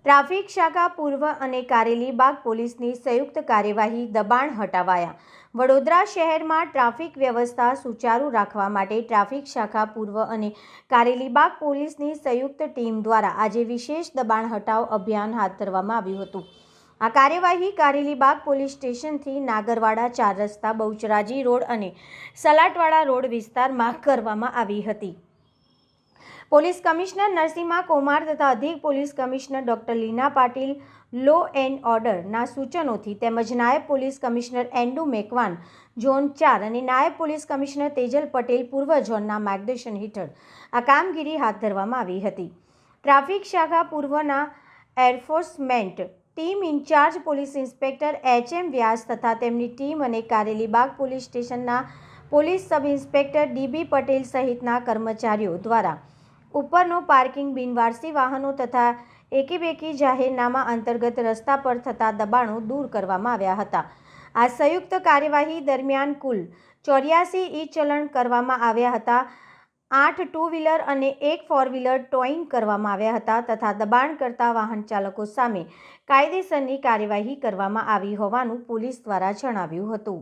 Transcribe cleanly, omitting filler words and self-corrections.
Traffic શાખા પૂર્વ અને કારેલીબાગ પોલીસની સંયુક્ત કાર્યવાહી દબાણ હટાવાયા। વડોદરા શહેરમાં ટ્રાફિક વ્યવસ્થા સુચારુ રાખવા માટે ટ્રાફિક શાખા પૂર્વ અને કારેલીબાગ પોલીસની સંયુક્ત ટીમ દ્વારા આજે વિશેષ દબાણ હટાવ અભિયાન હાથ ધરવામાં આવ્યું હતું। આ કાર્યવાહી કારેલીબાગ પોલીસ સ્ટેશનથી નાગરવાડા 4 રસ્તા, બહુચરાજી રોડ અને સલાટવાડા રોડ વિસ્તારમાં કરવામાં આવી હતી। પોલીસ કમિશનર નરસિમ્હા કુમાર તથા અધિક police commissioner doctor Leena Patil law and ઓર્ડરના સૂચનોથી તેમજ નાયબ police commissioner Andrew Macwan zone 4 અને નાયબ પોલીસ કમિશનર તેજલ પટેલ પૂર્વ ઝોનના માર્ગદર્શન હેઠળ આ કામગીરી હાથ ધરવામાં આવી હતી। ટ્રાફિક શાખા પૂર્વના enforcement team in-charge police inspector HM Vyas તથા તેમની ટીમ અને કારેલીબાગ પોલીસ સ્ટેશનના police sub inspector DB Patel સહિતના કર્મચારીઓ દ્વારા ઉપરનો પાર્કિંગ, બિનવારસી વાહનો તથા એકી-બેકી જાહેરનામા અંતર્ગત રસ્તા પર થતા દબાણો દૂર કરવામાં આવ્યા હતા। આ સંયુક્ત કાર્યવાહી દરમિયાન કુલ 84 ઈ-ચલણ કરવામાં આવ્યા હતા। 8 ટુ વ્હીલર અને 1 4 વ્હીલર ટોઈંગ કરવામાં આવ્યા હતા તથા દબાણ કરતા વાહન ચાલકો સામે કાયદેસરની કાર્યવાહી કરવામાં આવી હોવાનું પોલીસ દ્વારા જણાવ્યું હતું।